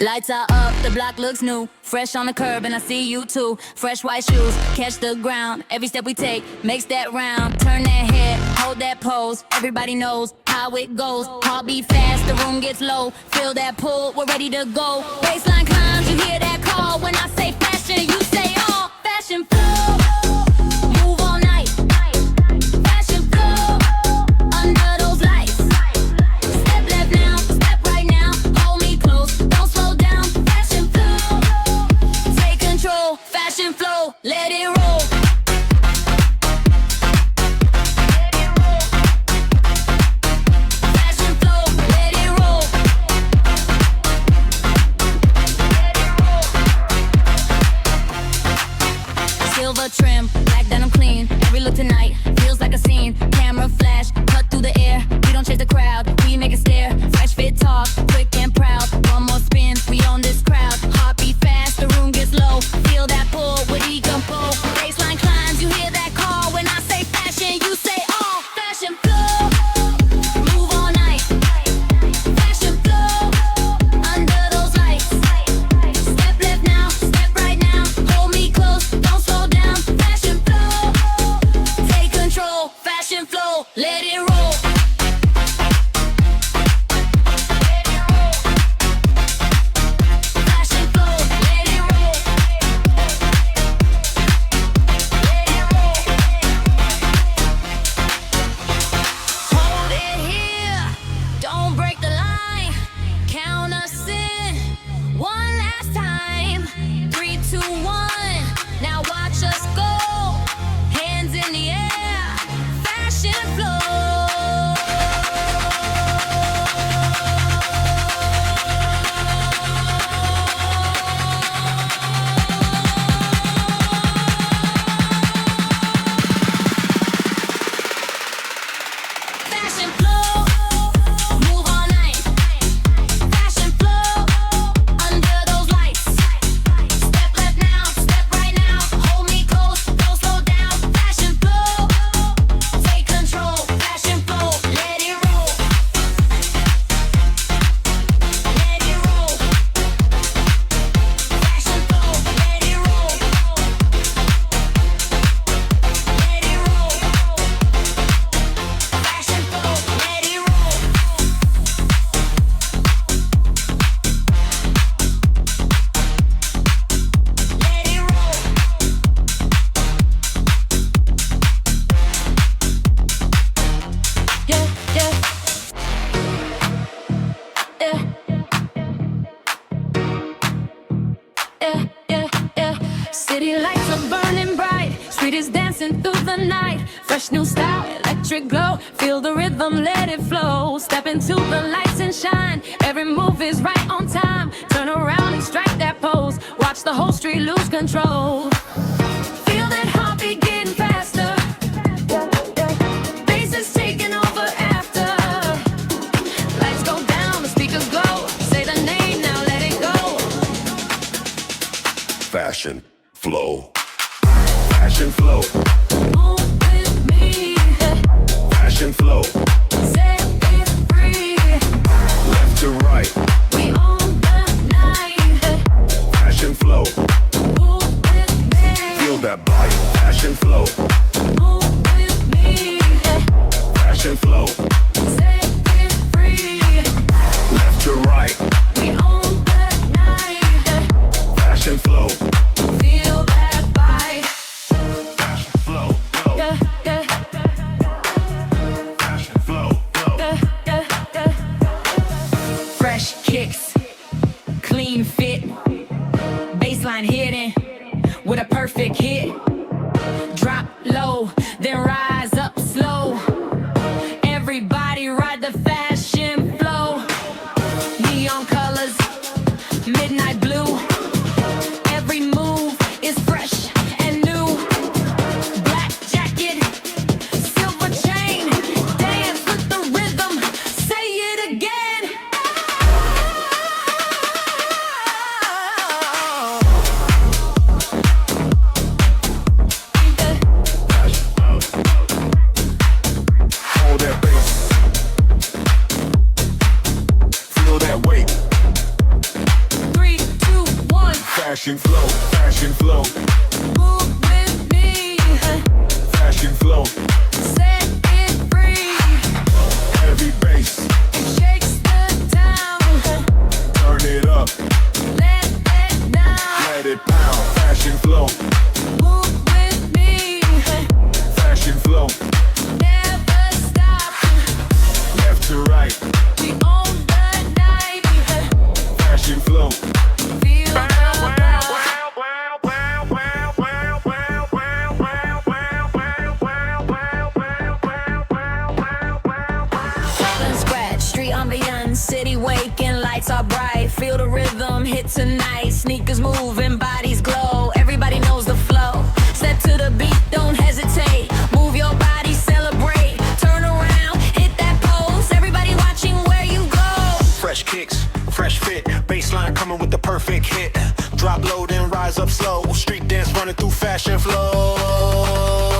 Lights are up, the block looks new. Fresh on the curb and I see you too. Fresh white shoes, catch the ground. Every step we take makes that round. Turn that head, hold that pose. Everybody knows how it goes. Heart beat fast, the room gets low. Feel that pull, we're ready to go. Baseline climbs, you hear that call. When I say fashion, you say all. Fashion flow, move all night. Fashion flow, under those lights. Step left now, step right now. Hold me close, don't slow down. Fashion flow, take control. Fashion flow, let it roll. Fashion flow, let it roll. Silver trim, black denim clean. Every look tonight feels like a scene. Camera flash, cut through the air. We don't chase the crowd, we make it stare. Fresh fit talk, quick and proud. One more spin, we own this crowd. Heart beat fast, the room gets low. Feel that pull, what he can pull. Baseline climbs, you hear that call. When I say fashion, you say all. Fashion flow, move all night. Fashion flow, under those lights. Step left now, step right now. Hold me close, don't slow down. Fashion flow, take control. Fashion flow, let it roll. Fashion flow, let it roll. Hold it here, don't break the line. Count us in, one last time. 3, 2, 1, now watch us go. Hands in the air, fashion flow. Fashion flow, move all night. Fashion flow, under those lights. Step left now, step right now. Hold me close, don't slow down. Fashion flow, take control. Fashion flow, let it roll. Let it roll. Fashion flow, let it roll. Let it roll. Fashion flow, let it roll. Let it roll. Yeah, yeah. Yeah. Yeah, yeah, yeah. City lights are burning bright. Street is dancing through the night. Fresh new style, electric glow. Feel the rhythm, let it flow. Step into the lights and shine. Every move is right on time. Turn around and strike that pose. Watch the whole street lose control. Feel that heartbeat getting faster. Bass is taking over after. Lights go down, the speakers glow. Say the name now, let it go. Fashion flow. Fashion flow. Move with me, Fashion flow. set it free. Left to right. We own the night. Fashion flow. Move with me, Feel that bite. Fashion flow. move with me. Fashion flow. Set it free. Left to right. We own the night. Fashion flow. Feel that bite. Fashion flow. Flow. Yeah, yeah, Fashion flow. Flow. yeah, yeah, yeah. Fresh kicks, clean fit, baseline hidden with a perfect hit. Drop low, then rise up slow. Everybody ride the fashion flow. Neon colors, midnight blue. Every move is fresh and new. Black jacket, silver chain. Dance with the rhythm, say it again. Fashion flow, fashion flow, Move with me, fashion flow. set it free. Heavy bass, It shakes the town. turn it up, Let it down. let it pound. Fashion flow, Move with me, fashion flow, never stop. left to right. We own the night. Fashion flow. Feel the vibe. From scratch, street ambiance, city waking, lights are bright. Feel the rhythm, hit tonight. Sneakers moving, bodies glow. Everybody knows the flow. Step to the beat, don't hesitate. Move your body, celebrate. Turn around, hit that pose. Everybody watching where you go. Fresh kicks, fresh fit, baseline coming with the perfect hit. Drop low then rise up slow. Street dance running through fashion flow.